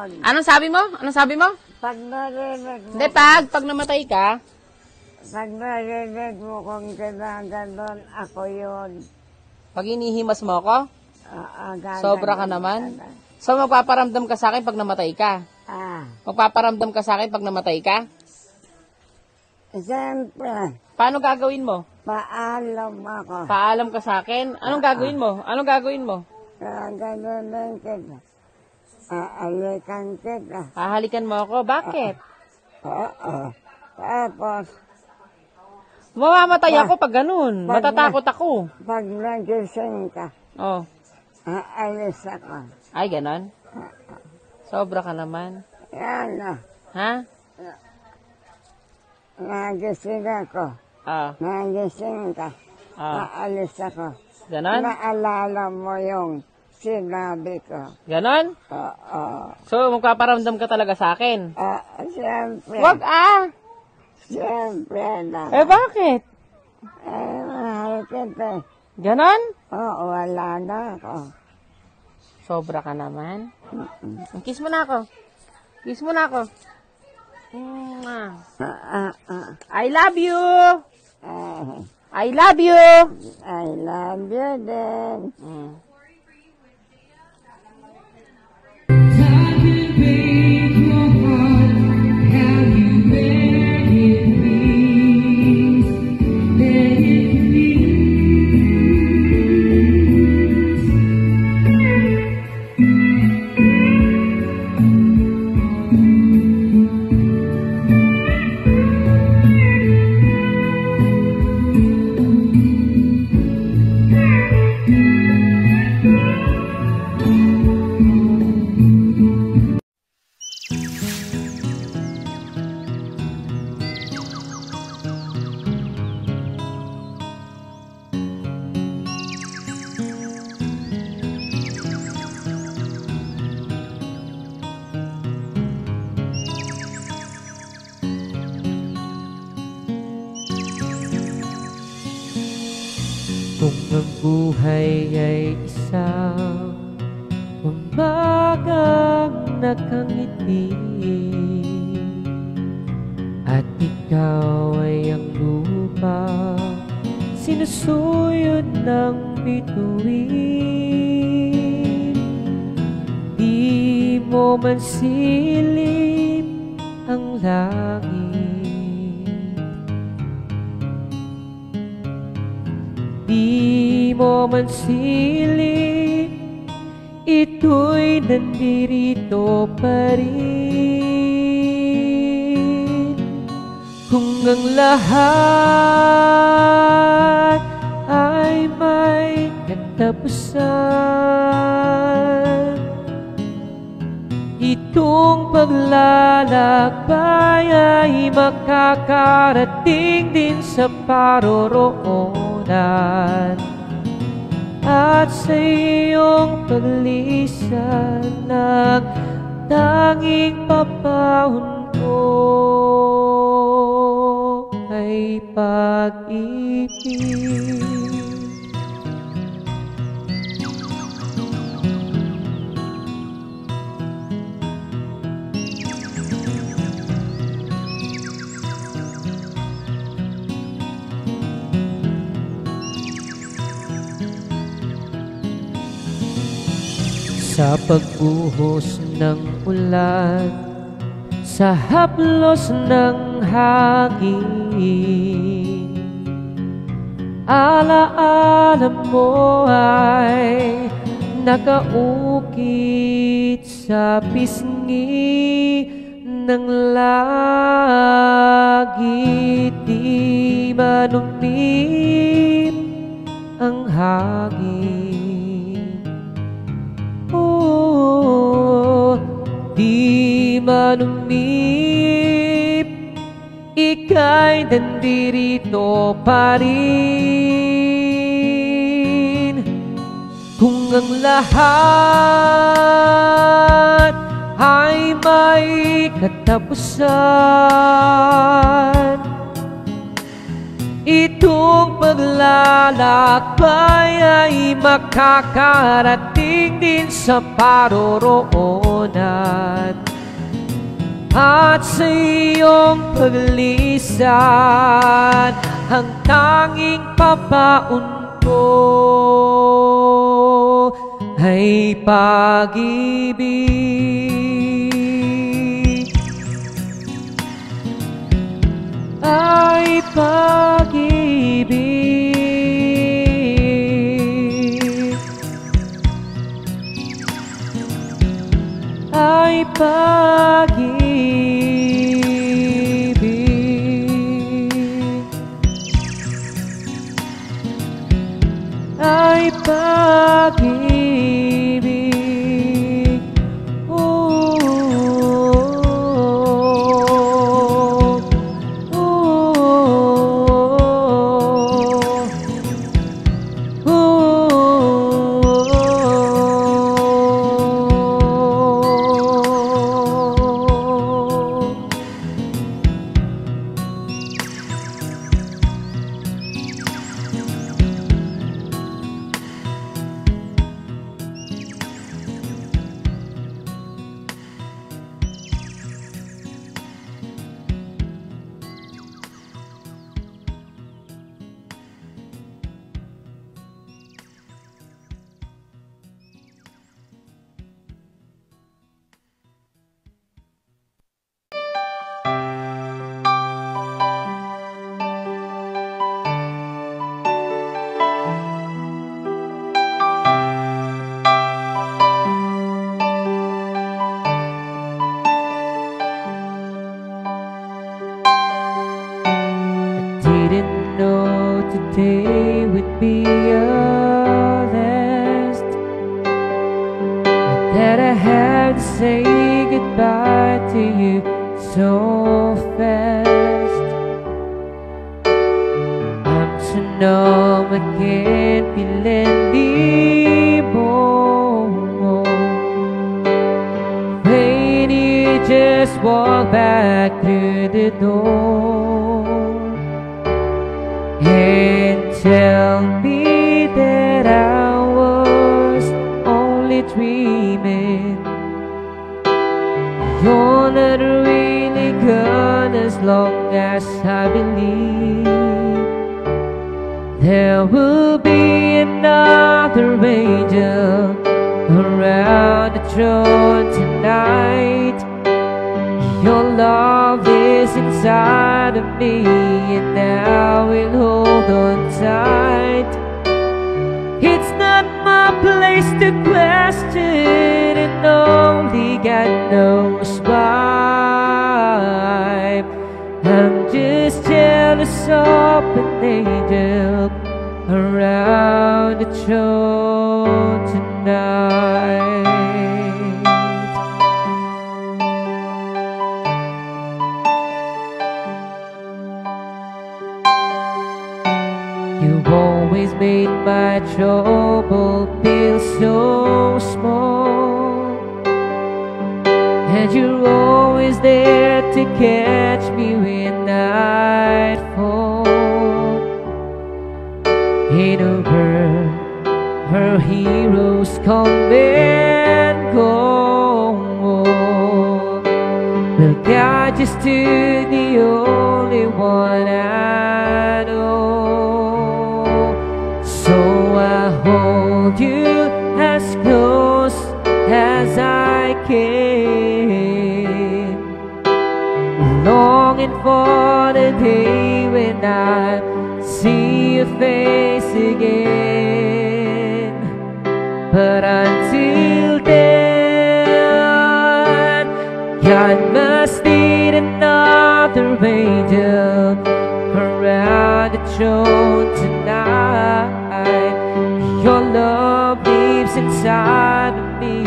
Anong sabi mo? Anong sabi mo? Pag narinig mo, Hindi, pag namatay ka, pag narinig mo kung ginaganon, ako yun. pag inihimas mo ako, Gaganon. sobra ka naman. So, magpaparamdam ka sa akin pag namatay ka. Magpaparamdam ka sa akin pag namatay ka? Siyempre, Paano gagawin mo? paalam ako. Paalam ka sa akin? Anong gagawin mo? Anong gagawin mo? Gaganon kita. Aalikan kita. Hahalikan mo ako? Bakit? Oo. Tapos, Mamamatay ako pag ganun. Matatakot ako. pag nagising ka, Oh. aalis ako. Ay, ganon? Sobra ka naman. Yan na. Ha? Nagising ako. Nagising ka. Aalis ako. Ganon? Naalala mo yung sinabi ko. Ganon? Oo. So, magpaparamdam ka talaga sa akin? Siyempre. Wag Siyempre na. bakit? Mahal kita. Ganon? Oo, wala na ako. Sobra ka naman. Kiss mo na ako. Kiss mo na ako. I love you! I love you! I love you din. Kung ang buhay ay isang umagang nakangiti at ikaw ay ang lupa sinusuyod ng bituin, di mo man silip ang langit. Di mo man silip, ito'y nandirito pa rin. Kung ang lahat ay may katapusan, itong paglalakbay ay makakarating din sa paroroonan. At sa iyong paglisan ng tanging papahon ko ay pag-ibig. Sa pagbuhos ng ulan, sa haplos ng hangin, alaala mo ay nakaukit sa pisngi ng langit. Di manumip ang hangin, di manumip, ika'y nandirito pa rin. Kung ang lahat ay may katapusan, itong paglalakbay ay makakarating din sa paroroonan. At sa iyong paglisan, ang tanging papaon ko ay pag-ibig. Ay pag-ibig. Ay pag-ibig. Ay pag-ibig. Oh, oh, oh, didn't know today would be your last, that I had to say goodbye to you so fast. I'm so numb, I can't feel anymore. When you just walk back through the door and tell me that I was only dreaming. You're not really gone as long as I believe there will be another angel around the throne tonight. Your love is inside of me, and I will hold on tight. It's not my place to question, and only God knows why. I'm just jealous of an angel around the throne tonight. You've always made my trouble feel so small, and you're always there to catch me when night falls. In a world where heroes come and go, well, God just took the only one I know. So I hold you as close as I can, longing for the day when I see your face again. But until then, God must need another angel around the throne tonight. Your love lives inside of me,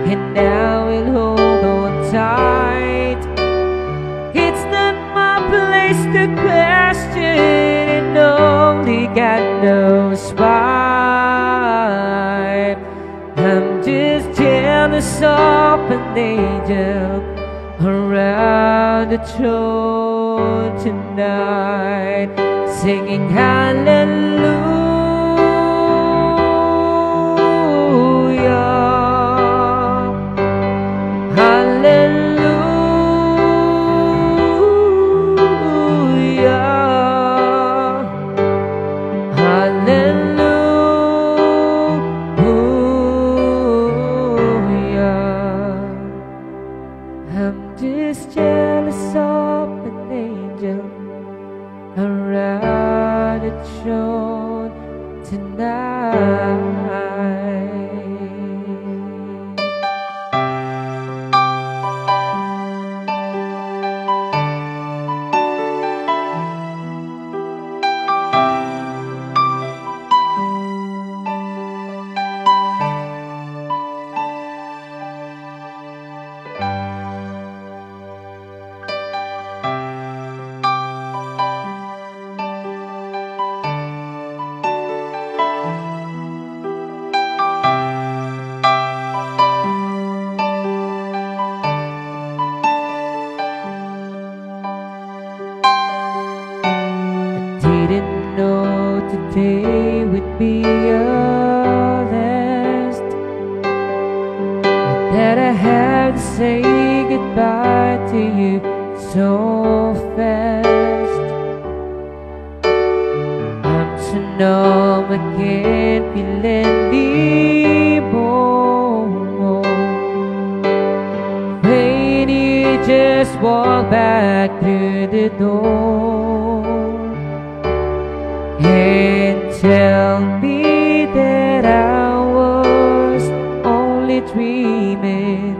and I will hold on tight. It's not my place to question, and only God knows why. I'm just jealous of an angel around the throne tonight. singing hallelujah, hallelujah, hallelujah. I'm just jealous of an angel around the throne tonight. Didn't know today would be your last, that I had to say goodbye to you so fast. I'm so numb, I can't feel anymore. When you just walk back through the door and tell me that I was only dreaming.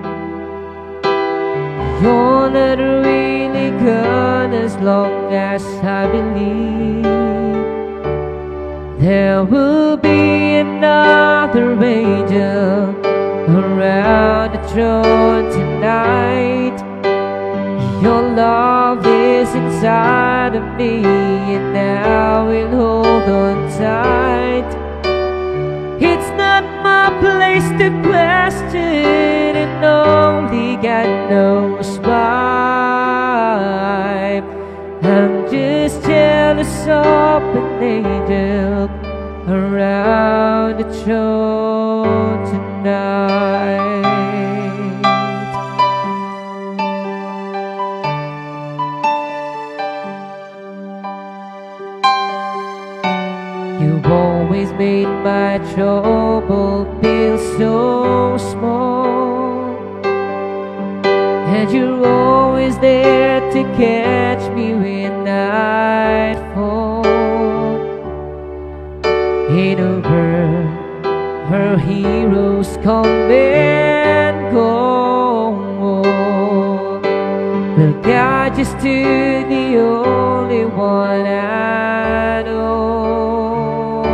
You're not really gone as long as I believe there will be another angel around the throne tonight. Your love is inside of me, and I will hold on tight. It's not my place to question, and only God knows why. I'm just jealous of an angel around the throne tonight. You've always made my trouble feel so small, and you're always there to catch me when I fall. In a world where heroes come and go, well, God just to the only one I know.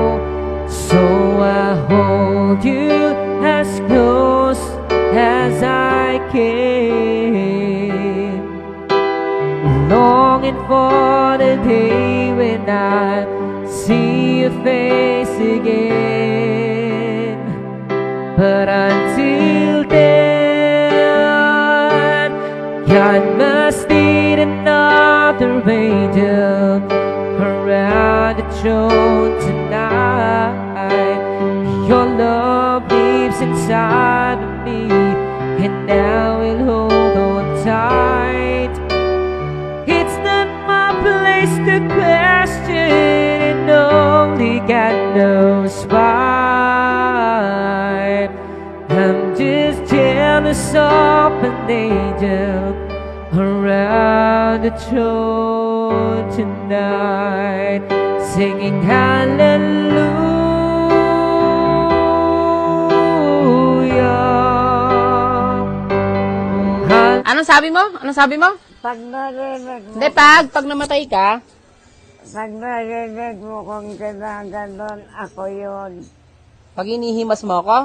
So I hold you as close as I can, longing for the day when I see your face again. But until then, God must need another angel around the throne tonight. Your love lives inside of me, and I will hold on tight. It's not my place to question, and only God knows why. I'm just jealous of an angel around the throne tonight, singing hallelujah. Anong sabi mo? Anong sabi mo? Pag narinig mo, Hindi, pag namatay ka, pag narinig mo kung ginaganon, ako yun. pag inihimas mo ako,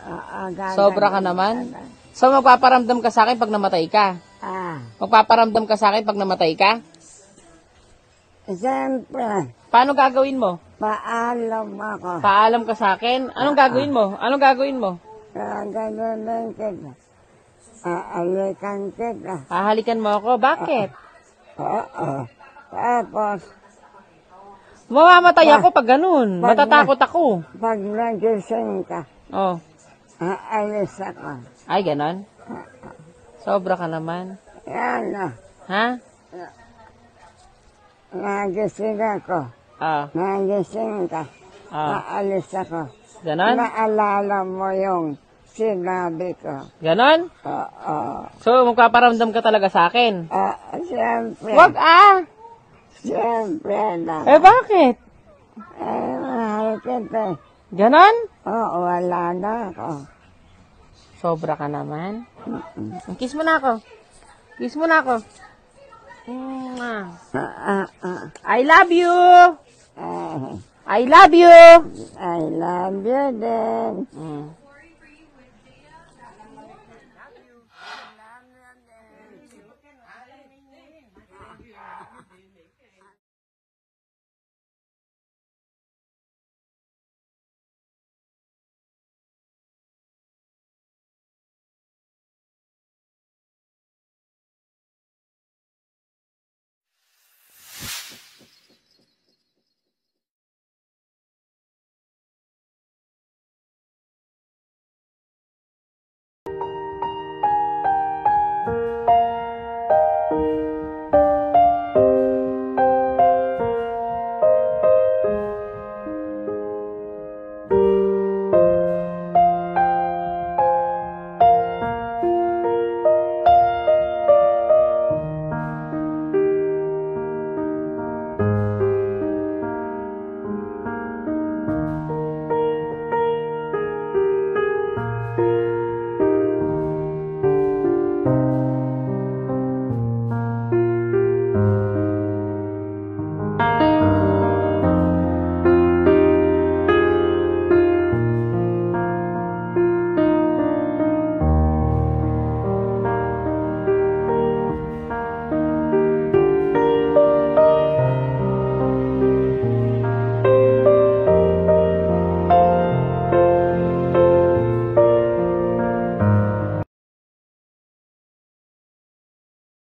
Gaganon. sobra ka naman. So, magpaparamdam ka sa akin pag namatay ka? Magpaparamdam ka sa akin pag namatay ka? Siyempre, Paano gagawin mo? paalam ako. Paalam ka sa akin? Anong gagawin mo? Anong gagawin mo? Gaganon kita. Aalikan kita. Hahalikan mo ako? Bakit? Oo. Tapos, Mamamatay ako pag ganun. Matatakot ako. Pag nagising ka, Oh. aalis ako. Ay, ganon? Sobra ka naman. Yan na. Ha? Nagising ako. Ah. Nagising ka. Aalis ako. Ganon? Naalala mo yung sinabi ko. Ganon? Oo. So, magpaparamdam ka talaga sa akin? Siyempre. Wag Siyempre na. Eh, bakit? Mahal kita. Ganon? Oo, wala na ako. Sobra ka naman. Kiss mo na ako. Kiss mo na ako. I love you! I love you! I love you din. Mm.